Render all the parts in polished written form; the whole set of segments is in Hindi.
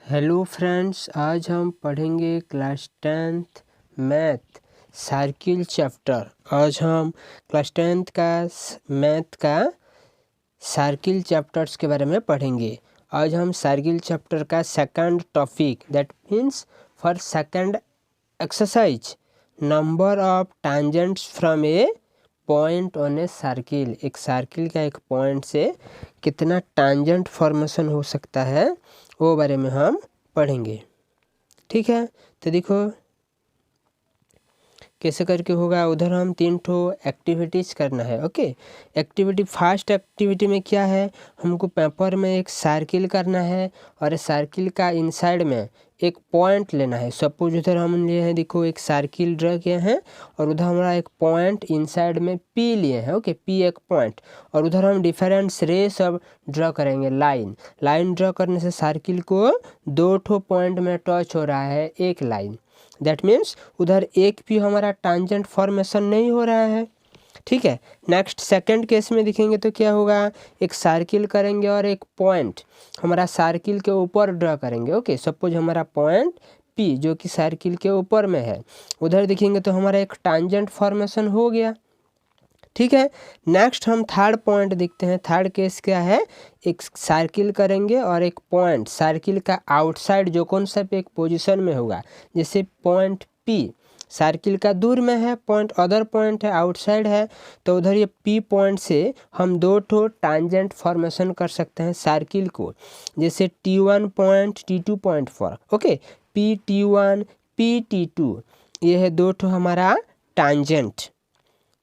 हेलो फ्रेंड्स, आज हम पढ़ेंगे class 10th math circle chapter. आज हम क्लास 10th का मैथ का सर्किल चैप्टर्स के बारे में पढ़ेंगे। आज हम सर्किल चैप्टर का second topic that means for second exercise number of tangents from A point on a circle. एक सर्किल का एक पॉइंट से कितना टैंजेंट फॉर्मेशन हो सकता है वो बारे में हम पढ़ेंगे। ठीक है, तो देखो कैसे करके होगा। उधर हम 3 ठो एक्टिविटीज़ करना है। ओके, एक्टिविटी फर्स्ट एक्टिविटी में क्या है, हमको पेपर में एक सर्किल करना है और सर्किल का इनसाइड में एक पॉइंट लेना है। सपोज उधर हम लिए हैं, देखो एक सर्किल ड्रा किए हैं और उधर हमारा एक पॉइंट इनसाइड में पी लिए हैं। ओके, पी एक पॉइंट और उधर हम डिफरेंट रे सब ड्रा करेंगे। लाइन ड्रा करने से सर्किल को 2 ठो पॉइंट में टच हो रहा है एक लाइन। दैट मीन्स उधर एक भी हमारा टैंजेंट फॉर्मेशन नहीं हो रहा है। ठीक है, नेक्स्ट सेकंड केस में देखेंगे तो क्या होगा, एक सर्किल करेंगे और एक पॉइंट हमारा सर्किल के ऊपर ड्रा करेंगे। ओके, सपोज हमारा पॉइंट पी जो कि सर्किल के ऊपर में है, उधर देखेंगे तो हमारा एक टैंजेंट फॉर्मेशन हो गया। ठीक है, नेक्स्ट हम थर्ड पॉइंट देखते हैं। थर्ड केस क्या है, एक सर्किल करेंगे और एक पॉइंट सर्किल का आउटसाइड जो कौन सा एक पोजीशन में होगा, जैसे पॉइंट पी सर्किल का दूर में है, पॉइंट अदर पॉइंट है आउटसाइड है, तो उधर ये पी पॉइंट से हम 2 ठो टैंजेंट फॉर्मेशन कर सकते हैं सर्किल को, जैसे T1 point T2 point for. Okay, P T1 P T2 ये है 2 ठो हमारा टैंजेंट।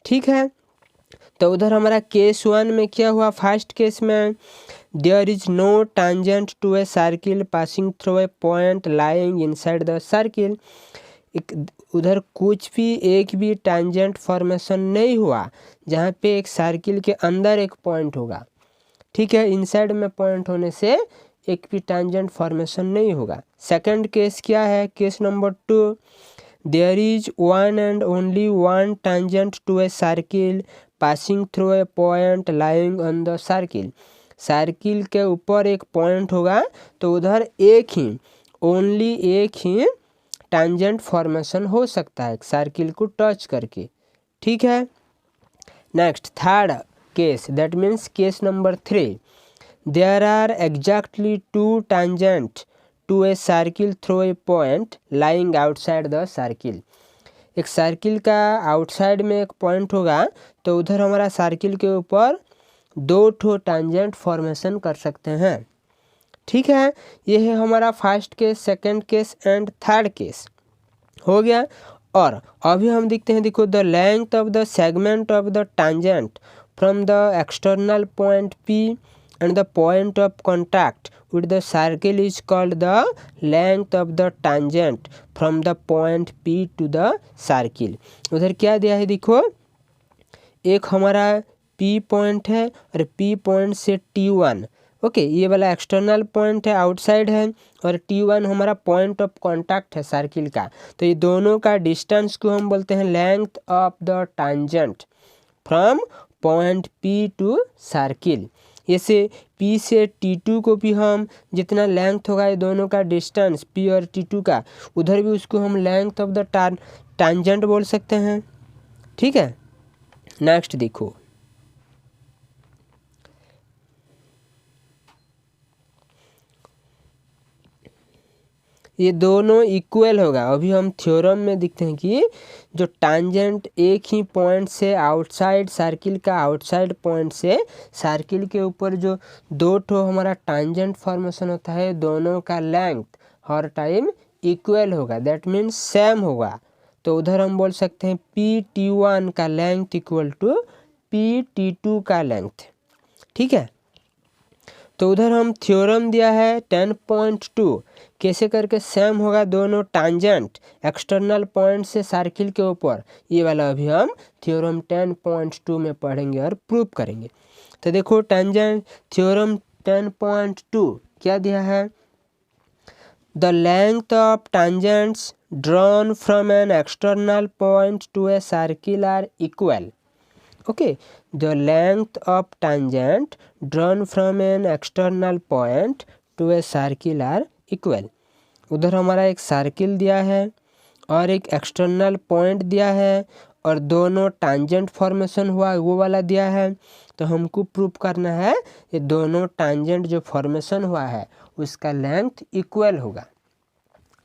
ठीक है, तो उधर हमारा केस 1 में क्या हुआ, फर्स्ट केस में there is no tangent to a circle passing through a point lying inside the circle. उधर कुछ भी एक भी टैंजेंट फॉर्मेशन नहीं हुआ जहाँ पे एक सर्किल के अंदर एक पॉइंट होगा। ठीक है, इनसाइड में पॉइंट होने से एक भी टैंजेंट फॉर्मेशन नहीं होगा। सेकंड केस क्या है, case number 2 there is one and only one tangent to a circle passing through a point lying on the circle. Circle के ऊपर एक पॉइंट होगा तो उधर एक ही ओनली एक ही टैंजेंट फॉर्मेशन हो सकता है सर्किल को टच करके। ठीक है, next third case that means case number 3 there are exactly 2 tangent to a circle through a point lying outside the circle. एक सर्किल का आउटसाइड में एक पॉइंट होगा तो उधर हमारा सर्किल के ऊपर 2 ठो टैंजेंट फॉर्मेशन कर सकते हैं। ठीक है, ये है हमारा first case, second case and third case हो गया। और अभी हम देखते हैं, देखो the length of the segment of the tangent from the external point P and the point of contact with the circle is called the length of the tangent from the point P to the circle। उधर क्या दिया है, देखो एक हमारा P पॉइंट है और P पॉइंट से T1। ओके, ये वाला एक्सटर्नल पॉइंट है आउटसाइड है और T1 हमारा पॉइंट ऑफ कांटेक्ट है सर्किल का। तो ये दोनों का डिस्टेंस को हम बोलते हैं length of the tangent from point P to circle. जैसे P से T2 को भी हम जितना लेंथ होगा ये दोनों का डिस्टेंस P और T2 का, उधर भी उसको हम लेंथ ऑफ द टैंजेंट बोल सकते हैं। ठीक है, नेक्स्ट देखो ये दोनों इक्वल होगा। अभी हम थ्योरम में देखते हैं कि जो टैंजेंट एक ही पॉइंट से आउटसाइड सर्किल का आउटसाइड पॉइंट से सर्किल के ऊपर जो 2 ठो हमारा टैंजेंट फॉर्मेशन होता है, दोनों का लेंथ हर टाइम इक्वल होगा, दैट मीन्स सेम होगा। तो उधर हम बोल सकते हैं पी T1 का length equal to P T2 का लेंथ। ठीक है, तो उधर हम थ्योरम दिया है 10.2 कैसे करके सेम होगा दोनों टैंजेंट एक्सटर्नल पॉइंट से सर्किल के ऊपर, ये वाला अभी हम थ्योरम 10.2 में पढ़ेंगे और प्रूव करेंगे। तो देखो टैंजेंट थ्योरम 10.2 क्या दिया है, the length of tangents drawn from an external point to a circle are equal. Okay, the length of tangent drawn from an external point to a circle are equal. उधर हमारा एक सर्किल दिया है और एक एक्सटर्नल पॉइंट दिया है और दोनों टांजेंट फॉर्मेशन हुआ वो वाला दिया है। तो हमको प्रूफ करना है ये दोनों टांजेंट जो फॉर्मेशन हुआ है उसका लेंथ इक्वल होगा।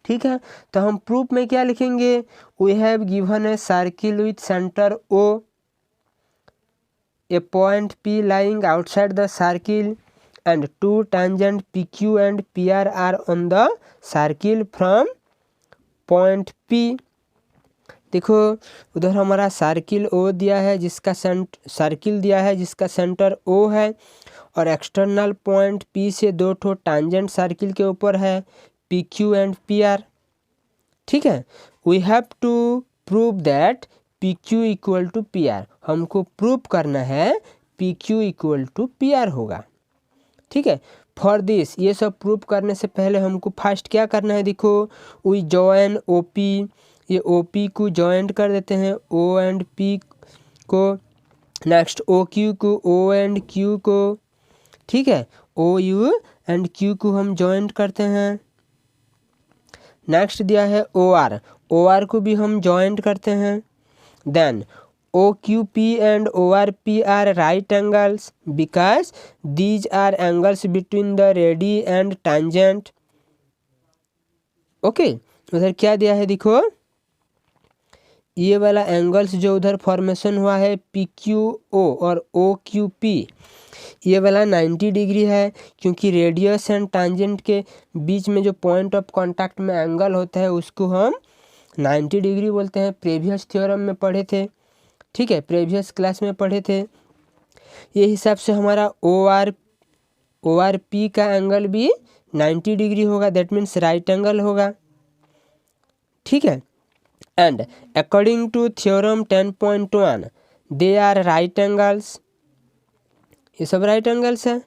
ठीक है, तो हम प्रूफ में क्या लिखेंगे, we have given a circle with centre O, a point P lying outside the circle and two tangent PQ and PR are on the circle from point P। देखो उधर हमारा सर्किल O दिया है जिसका सर्किल दिया है जिसका सेंटर O है और एक्सटर्नल पॉइंट P से दो ठो टांजेंट सर्किल के ऊपर है PQ एंड PR। ठीक है, we have to prove that PQ equal to PR। हमको प्रूव करना है PQ इक्वल टू PR होगा। ठीक है, फॉर दिस ये सब प्रूव करने से पहले हमको फर्स्ट क्या करना है, देखो वी जॉइन OP, ये OP को जॉइंट कर देते हैं O एंड P को, नेक्स्ट OQ को O एंड Q को। ठीक है, OU एंड Q को हम जॉइंट करते हैं। नेक्स्ट दिया है OR को भी हम जॉइंट करते हैं। Then OQP and ORP are right angles because these are angles between the radii and tangent। Okay, उधर क्या दिया है, देखो ये वाला एंगल्स जो उधर फॉर्मेशन हुआ है PQO और OQP, ये वाला 90 डिग्री है क्योंकि रेडियस एंड टांजेंट के बीच में जो पॉइंट ऑफ कांटेक्ट में एंगल होता है उसको हम 90 डिग्री बोलते हैं। प्रीवियस थ्योरम में पढ़े थे। ठीक है, प्रीवियस क्लास में पढ़े थे। ये हिसाब से हमारा ORP का एंगल भी 90 डिग्री होगा, दैट मीन्स राइट एंगल होगा। ठीक है, and according to theorem 10.1 they are right angles, ये सब राइट एंगल्स है।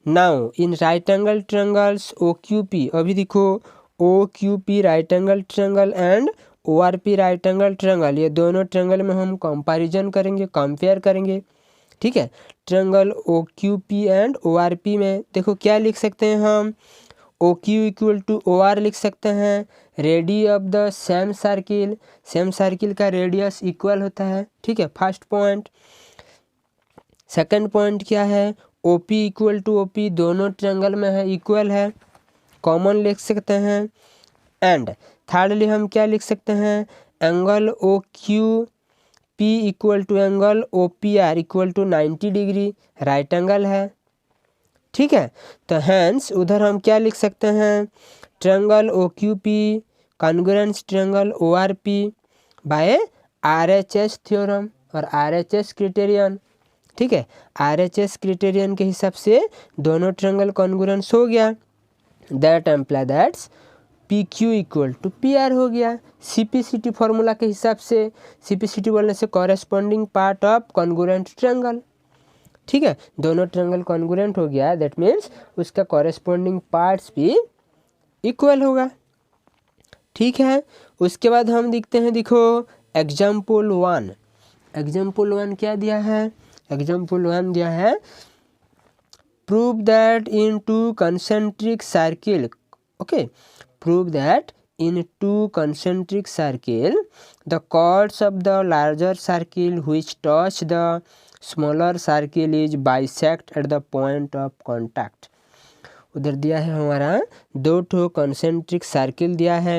Now in right angle triangles OQP, अभी देखो OQP right angle triangle and ORP right angle triangle, ये दोनों ट्रायंगल में हम कंपैरिजन करेंगे, कंपेयर करेंगे। ठीक है, ट्रायंगल OQP एंड ORP में देखो क्या लिख सकते हैं हम, OQ इक्वल टू OR लिख सकते हैं, ready of the same circle का रेडियस इक्वल होता है। ठीक है, फर्स्ट पॉइंट। सेकंड पॉइंट क्या है, OP इक्वल टू OP दोनों ट्रायंगल में है, इक्वल है, कॉमन लिख सकते हैं। एंड थर्डली हम क्या लिख सकते हैं, angle OQP equal to angle OPR equal to 90 degree, right angle है। ठीक है, तो हैंस उधर हम क्या लिख सकते हैं, triangle OQP congruence triangle ORP by RHS theorem और RHS क्राइटेरियन। ठीक है, RHS क्राइटेरियन के हिसाब से दोनों ट्रायंगल कॉन्ग्रुएंस हो गया, that employ that's PQ equal to PR हो गया। CPCT फॉर्मूला के हिसाब से, CPCT बोलने से corresponding part of congruent triangle. ठीक है, दोनों ट्रायंगल कॉन्ग्रुएंट हो गया, दैट मीन्स उसका कॉरेस्पॉन्डिंग पार्ट्स भी इक्वल होगा। ठीक है, उसके बाद हम देखते हैं, देखो एग्जाम्पल 1 क्या दिया है, एग्जाम्पल 1 दिया है, prove that in to concentric circle, okay, prove that in two concentric circle the chords of the larger circle which touch the smaller circle is bisect at the point of contact। उधर दिया है हमारा दो ठो कंसेंट्रिक सर्किल दिया है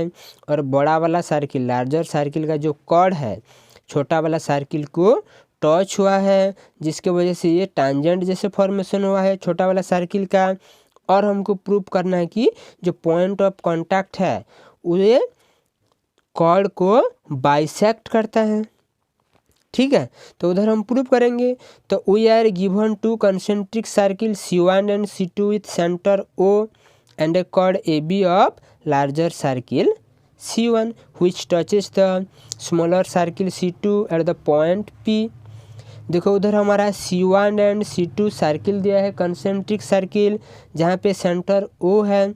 और बड़ा वाला सर्किल, लार्जर सर्किल का जो कॉर्ड है छोटा वाला सर्किल को टच हुआ है, जिसके वजह से ये टांजेंट जैसे फॉर्मेशन हुआ है छोटा वाला सर्किल का। और हमको प्रूव करना है कि जो पॉइंट ऑफ कांटेक्ट है वो कॉर्ड को बाइसेक्ट करता है। ठीक है, तो उधर हम प्रूव करेंगे। तो we are given to concentric circle C1 and C2 with centre O and a chord AB of larger circle C1 which touches the smaller circle C2 at the point P। देखो उधर हमारा C1 एंड C2 सर्किल दिया है, कंसेंट्रिक सर्किल जहाँ पे सेंटर O है,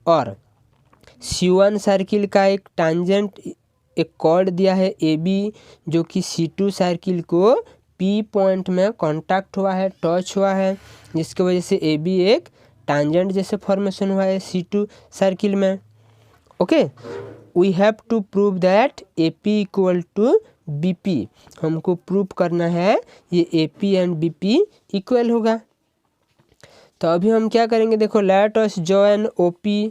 और C1 सर्किल का एक टांजेंट एक कॉर्ड दिया है AB जो कि C2 सर्किल को P पॉइंट में कांटेक्ट हुआ है, टच हुआ है, जिसकी वजह से AB एक टांजेंट जैसे फॉर्मेशन हुआ है C2 सर्किल में। Okay, we have to prove that AP equal to BP। हमको प्रूव करना है ये AP एंड BP इक्वल होगा। तो अभी हम क्या करेंगे, देखो लेट अस जॉइन OP।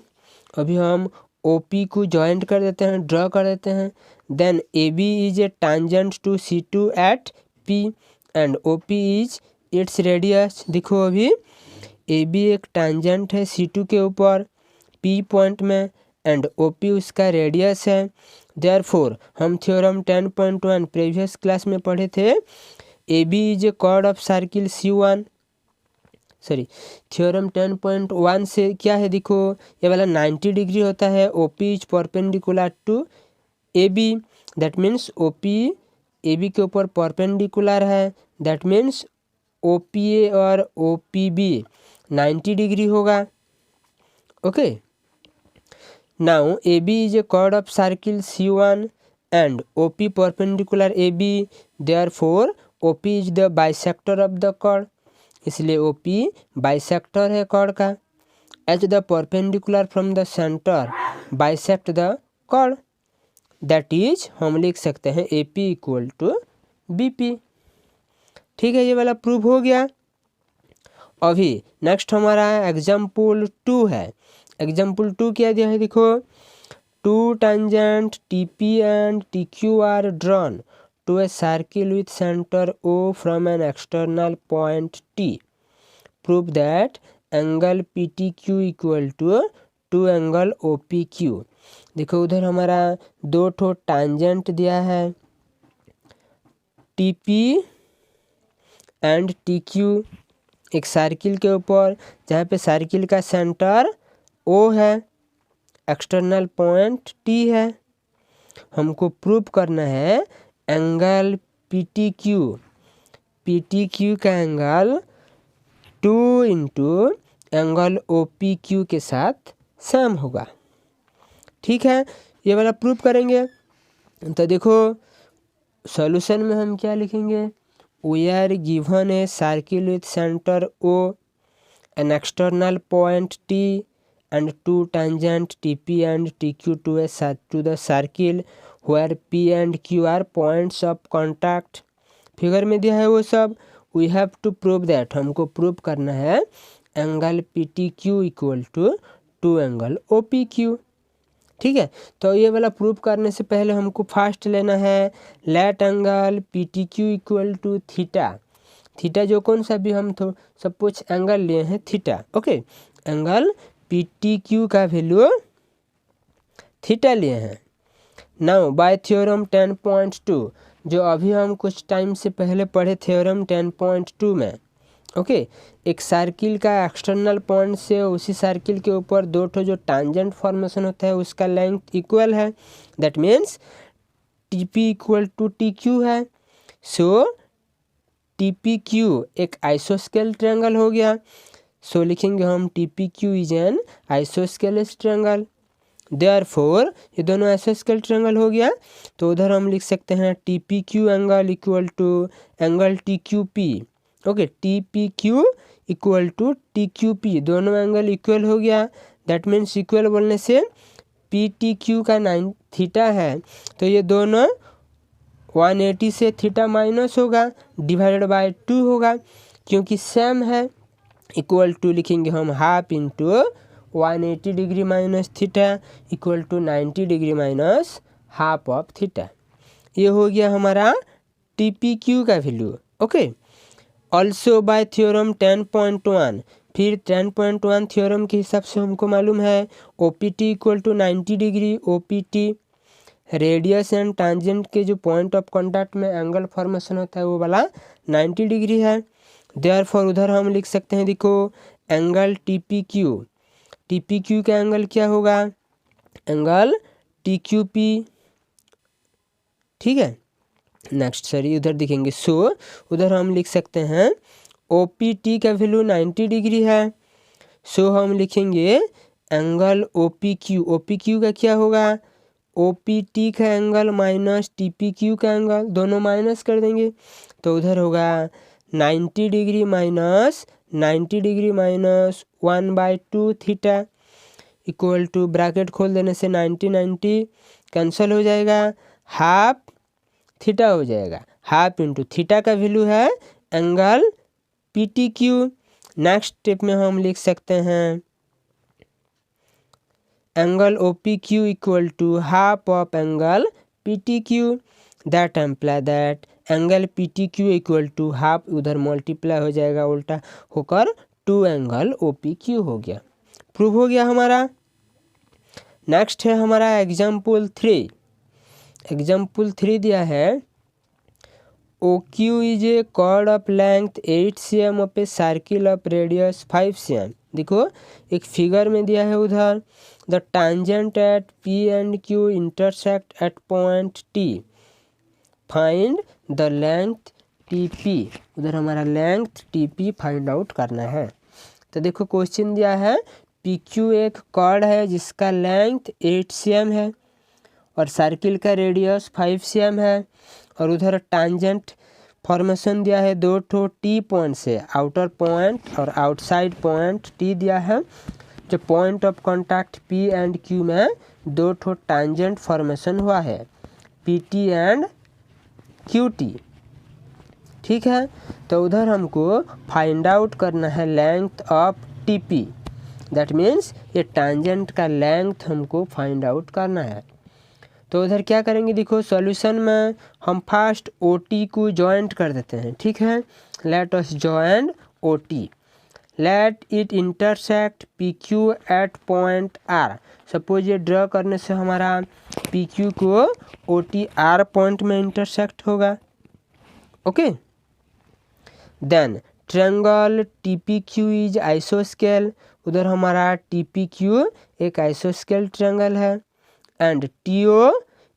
अभी हम OP को ज्वाइंट कर देते हैं, ड्रॉ कर देते हैं। Then AB is a tangent to C2 at P and OP is its radius. देखो अभी AB एक टांजेंट है C2 के ऊपर P पॉइंट में एंड OP उसका रेडियस है। देयरफॉर हम थ्योरम 10.1 प्रीवियस क्लास में पढ़े थे, AB is a chord of circle C1। Theorem 10.1 से क्या है, देखो ये वाला 90 डिग्री होता है। OP is perpendicular to AB, that means OP AB के ऊपर परपेंडिकुलर है। दैट मीन्स OPA और OPB 90 डिग्री होगा। Okay, now AB is a chord of circle C1 and OP perpendicular AB, therefore OP is the bisector of the chord. इसलिए OP बाइसेक्टर है कॉर्ड का। Each the perpendicular from the centre bisect the chord, that is हम लिख सकते हैं AP इक्वल टू BP। ठीक है, ये वाला प्रूव हो गया। अभी नेक्स्ट हमारा एग्जाम्पल 2 है। एग्जाम्पल 2 क्या दिया है, देखो two tangent TP and TQ are drawn to a circle with center O from an external point T. Prove that angle PTQ equal to 2 angle OPQ। देखो उधर हमारा दो ठो टांजेंट दिया है TP एंड TQ एक सर्किल के ऊपर, जहाँ पे सर्किल का सेंटर O है, एक्सटर्नल पॉइंट T है। हमको प्रूव करना है एंगल PTQ का एंगल 2 इंटू एंगल OPQ के साथ सेम होगा। ठीक है, ये वाला प्रूव करेंगे। तो देखो सॉल्यूशन में हम क्या लिखेंगे, we are given a circle with centre O, an external point T and two tangent TP and TQ to the circle where P and Q are points of contact। Figure में दिया है वो सब। We have to prove that, हमको प्रूव करना है angle PTQ equal to 2 angle OPQ। ठीक है, तो ये वाला प्रूव करने से पहले हमको फर्स्ट लेना है let angle PTQ equal to theta. Theta जो कौन सा भी हम तो सपोज एंगल लिए हैं थीटा। ओके, एंगल PTQ का वैल्यू थीटा लिए हैं। नाउ बाय थ्योरम 10.2 जो अभी हम कुछ टाइम से पहले पढ़े थ्योरम 10.2 में। ओके, एक सर्किल का एक्सटर्नल पॉइंट से उसी सर्किल के ऊपर दो ठो जो टांजेंट फॉर्मेशन होता है उसका लेंथ इक्वल है। That means TP equal to TQ है। सो TPQ एक आइसोस्केल ट्रायंगल हो गया। सो लिखेंगे हम TPQ is an isosceles triangle. Therefore ये दोनों आइसोस्केल ट्रायंगल हो गया, तो उधर हम लिख सकते हैं TPQ angle equal to angle TQP। Okay, TPQ equal to TQP, दोनों एंगल इक्वल हो गया। दैट मीन्स इक्वल बोलने से PTQ का 9 थीटा है, तो ये दोनों 180 से थीटा माइनस होगा, डिवाइडेड बाय 2 होगा, क्योंकि सेम है। इक्वल टू लिखेंगे हम half into 180 degree minus theta equal to 90 degree minus half of theta. ये हो गया हमारा TPQ का value. Okay, also by theorem 10.1, फिर 10.1 थ्योरम के हिसाब से हमको मालूम है OPT equal to 90 degree. OPT radius and tangent के जो पॉइंट ऑफ कॉन्टैक्ट में एंगल फॉर्मेशन होता है वो वाला 90 डिग्री है। देयरफॉर उधर हम लिख सकते हैं, देखो एंगल TPQ का एंगल क्या होगा, एंगल TQP। ठीक है, नेक्स्ट उधर दिखेंगे। सो उधर हम लिख सकते हैं OPT का वैल्यू 90 डिग्री है। सो हम लिखेंगे एंगल OPQ का क्या होगा, OPT का एंगल माइनस TPQ का एंगल, दोनों माइनस कर देंगे, तो उधर होगा 90 degree minus 1/2 theta equal to bracket खोल देने से 90 कैंसिल हो जाएगा, हाफ थीटा हो जाएगा। हाफ इंटू थीटा का वैल्यू है एंगल PTQ। नेक्स्ट स्टेप में हम लिख सकते हैं angle OPQ equal to half of angle PTQ। That implies that angle PTQ equal to half, उधर मल्टीप्लाई हो जाएगा उल्टा होकर 2 एंगल OPQ हो गया। प्रूव हो गया हमारा। नेक्स्ट है हमारा एग्जाम्पल 3। एग्जाम्पल 3 दिया है OQ is a chord of length 8 cm of a circle of radius 5 cm। देखो एक फिगर में दिया है उधर the tangent at P and Q intersect at point T, find the length TP। उधर हमारा लेंथ TP फाइंड आउट करना है। तो देखो क्वेश्चन दिया है PQ एक कॉर्ड है जिसका लेंथ 8 cm है और सर्किल का रेडियस 5 cm है, और उधर टांजेंट फॉर्मेशन दिया है 2 ठो T पॉइंट से, आउटर पॉइंट और आउटसाइड पॉइंट T दिया है। जो point of contact P and Q में 2 ठो टांजेंट फॉर्मेशन हुआ है PT एंड QT। ठीक है, तो उधर हमको फाइंड आउट करना है length of TP। That means ये टांजेंट का लेंथ हमको फाइंड आउट करना है। तो उधर क्या करेंगे, देखो सॉल्यूशन में हम फर्स्ट OT को जॉइंट कर देते हैं। ठीक है, let us join OT। Let it intersect PQ at point R। Suppose ये ड्रॉ करने से हमारा PQ को OT R पॉइंट में इंटरसेक्ट होगा। Okay, then triangle TPQ is आइसोस्केल। उधर हमारा TPQ एक आइसोस्केल ट्रायंगल है and TO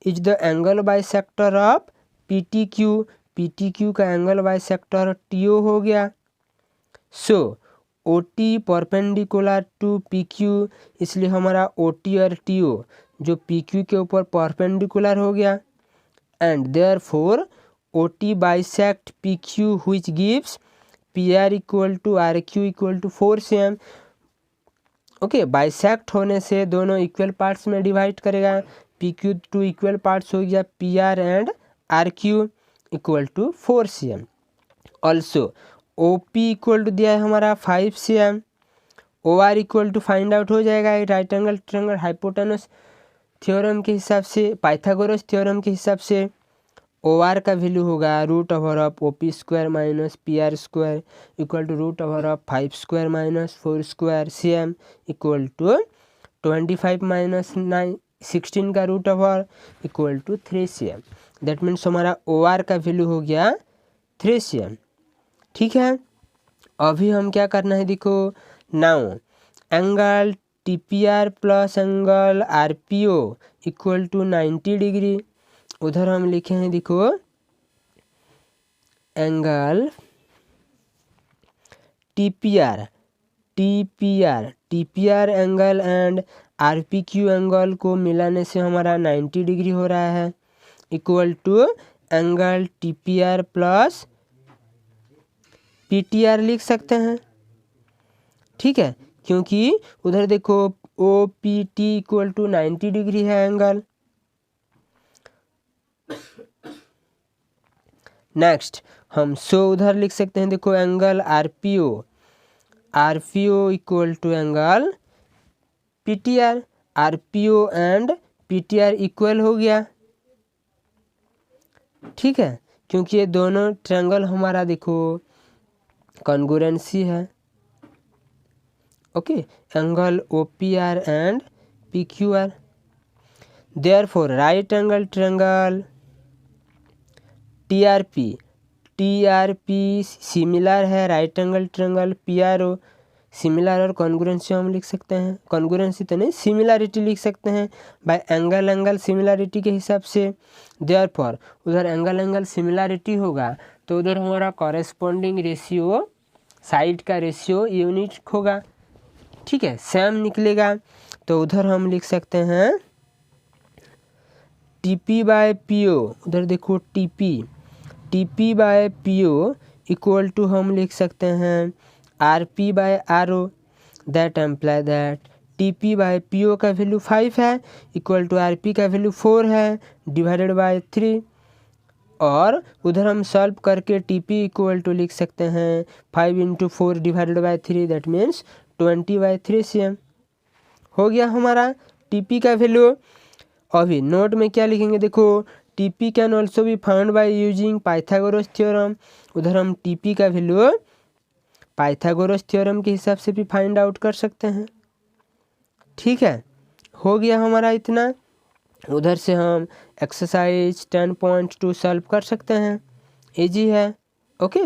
is the angle bisector of PTQ। PTQ का एंगल बाइसेक्टर TO हो गया। So OT perpendicular to PQ, इसलिए हमारा OT और TO जो PQ के ऊपर परपेंडिकुलर हो गया and therefore OT bisect PQ which gives PR equal to RQ equal to 4 cm। Okay, bisect होने से दोनों इक्वल पार्ट्स में डिवाइड करेगा। PQ 2 इक्वल पार्ट्स हो गया, PR and RQ equal to 4 cm। Also OP equal to दिया है हमारा 5 cm। OR equal to find out हो जाएगा right angle triangle hypotenuse theorem के हिसाब से, पाइथागोरस थ्योरम के हिसाब से। OR का वैल्यू होगा root over of OP square minus PR square equal to root over of 5 square minus 4 square cm equal to 25 minus 16 का root over equal to 3 cm। That means हमारा OR का वैल्यू हो गया 3 cm। ठीक है, अभी हम क्या करना है, देखो now angle TPR plus angle RPO equal to 90 degree. उधर हम लिखे हैं, देखो angle TPR angle and RPQ angle को मिलाने से हमारा 90 डिग्री हो रहा है equal to angle TPR plus PTR लिख सकते हैं। ठीक है, क्योंकि उधर देखो OPT इक्वल टू 90 डिग्री है एंगल। नेक्स्ट हम उधर लिख सकते हैं, देखो angle RPO equal to angle PTR। RPO and PTR इक्वल हो गया। ठीक है, क्योंकि ये दोनों ट्रायंगल हमारा देखो कॉन्ग्रुएंसी है। Okay, angle OPR and PQR। Therefore right angle triangle TRP similar है right angle triangle PRO। Similar और कॉन्ग्रुएंसी हम लिख सकते हैं, कॉन्ग्रुएंसी तो नहीं सिमिलरिटी लिख सकते हैं बाय एंगल सिमिलरिटी के हिसाब से। देयरफॉर उधर एंगल सिमिलरिटी होगा तो उधर हमारा कॉरेस्पॉन्डिंग रेशियो साइड का रेशियो यूनिट होगा। ठीक है, सेम निकलेगा। तो उधर हम लिख सकते हैं TP बाय PO। उधर देखो TP by PO equal to हम लिख सकते हैं RP by RO। That implies that T by P का वैल्यू 5 है इक्वल टू RP का वैल्यू 4 है डिवाइडेड बाय 3, और उधर हम सॉल्व करके TP इक्वल टू लिख सकते हैं 5 × 4 divided by 3, that means 20/3 cm। हो गया हमारा TP का वैल्यू। अभी नोट में क्या लिखेंगे, देखो TP can also be found by using Pythagoras theorem. उधर हम TP का वैल्यू पाइथागोरस थ्योरम के हिसाब से भी फाइंड आउट कर सकते हैं। ठीक है, हो गया हमारा इतना। उधर से हम एक्सरसाइज 10.2 सॉल्व कर सकते हैं, इजी है। ओके।